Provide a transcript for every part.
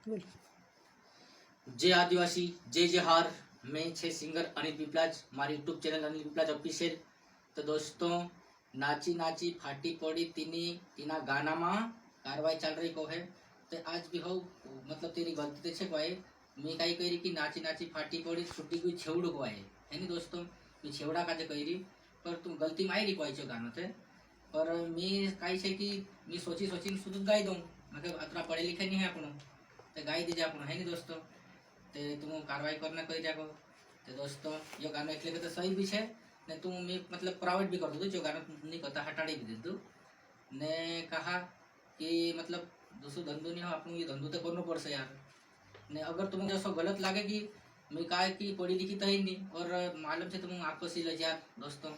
बोल। जय आदिवासी जय जय हार। मैं छे सिंगर अनिल पिपलाज, मारी YouTube channel Anil Piplaj official. तो दोस्तों, नाची नाची फाटी पड़ी तीनी तीना गाना में कार्रवाई चल रही को है। तो आज भी हो मतलब तेरी गलती तो छे को है। मैं कई कही कि नाची नाची फाटी पड़ी छुट्टी कोई छेवड़ो को है नहीं दोस्तों। मैं छेवड़ा काजे कही पर तुम गलती में आई रही को गाना थे। पर मैं कही है कि मैं सोची सोची शुद्ध गाई दूँ। मतलब अतरा पढ़े लिखे नहीं है अपन, तो गाई दीजिए अपन है नहीं दोस्तों। ते तुम कार्रवाई करना करी जाको। तो दोस्तों, ये गाना એટલે કે તો સહી भी છે ને તું मैं मतलब प्राइवेट भी कर दूँ जो गाना नहीं करता हटाड़ी भी दे दूँ ने कहा कि मतलब दूसरो धंधो नहीं हो अपन ये धंधो तो करना पड़से यार। ने अगर तुम्हें ऐसा गलत लगे कि मैं कहा कि पढ़ी लिखी तो ही नहीं और मालूम से तुम आपको सी लज यार दोस्तों,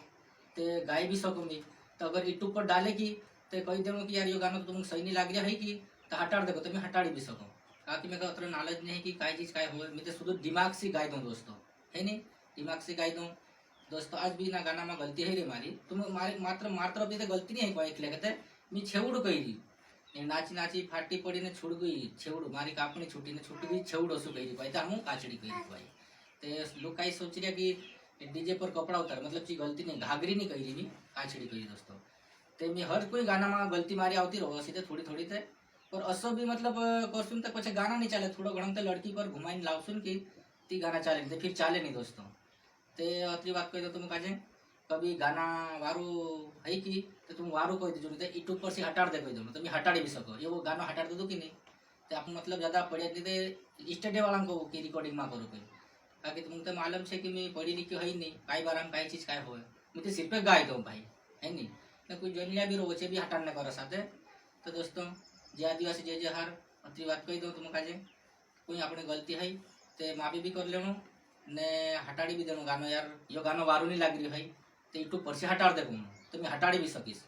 ते गाई भी सको मैं। तो अगर यूट्यूब पर डाले की तो कही देना कि यार ये गाना तो तुमको सही नहीं लग रहा है कि तो हटा देखो तो मैं हटाड़ी भी सको। बाकी मेरे को उतना नॉलेज नहीं है कि काय चीज काय हो, मैं तो शुद्ध दिमाग से गाई दूँ दोस्तों, है नहीं दिमाग से गाई दूँ दोस्तों। आज भी ना गाना में गलती है रे मारी, तुम मारी मात्र मात्र अभी तो गलती नहीं है कोई एक लेके मैं छेवड़ू कही दी ने नाची नाची फाटी पड़ी ने छूट गई छेवड़ू मारी कापनी छूटी ने छूटी गई छेवड़ो शू कही भाई तो हूँ काचड़ी कही भाई। तो लोग कई सोच रहा कि डीजे पर कपड़ा उतार मतलब ची गलती नहीं घाघरी नहीं कही रही काचड़ी कही दोस्तों। तो मैं हर कोई गाना में गलती मारी आती रहो सीधे थोड़ी थोड़ी थे पर असो भी मतलब करसून तो पछे गाना नहीं चाले थोड़ा घणो तो लड़की पर घुमाई लावसून कि ती गाना चाले तो फिर चाले नहीं दोस्तों। ते अतली बात कही दो तुम काजे कभी गाना वारू है कि तो तुम वारू कही दीजिए नहीं तो यूट्यूब पर से हटा दे कही दो तो मैं हटाड़ी भी सको ये वो गाना हटा दो कि नहीं। तो आप मतलब ज़्यादा पढ़िया नहीं स्टडी वाला को की रिकॉर्डिंग में करो कोई ताकि तुमको तो मालूम है कि मैं पढ़ी लिखी है नहीं कई बार कई चीज़ काय हो मैं तो सिर्फ गाई दो भाई है नहीं तो कोई जनिया भी रोचे भी हटाने करो साथे। तो दोस्तों, जे आदिवासी जय जय हार अतली बात कही दो तुम काजे कोई अपनी गलती है तो माफी भी कर लेनो ने हटाड़ी भी देनो गानो यार यो गानो वारू नहीं लाग रही है तो यूट्यूब पर से हटाड़ दे तो मैं हटाड़ी भी सकीश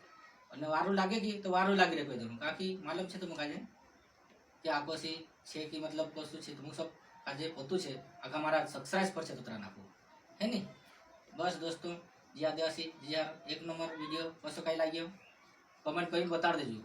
और वारू लागे कि तो वारू लागी रही कही देनो काकि मालूम है तुम काजे कि आको सी छे कि मतलब वस्तु छे तुम सब काजे होतु छे आखा मारा सब्सक्राइब पर छे तुतरा नाखो है नहीं। बस दोस्तों, जे आदिवासी जी यार एक नंबर वीडियो कसो कई लाग्यो कमेंट करी बता देजो।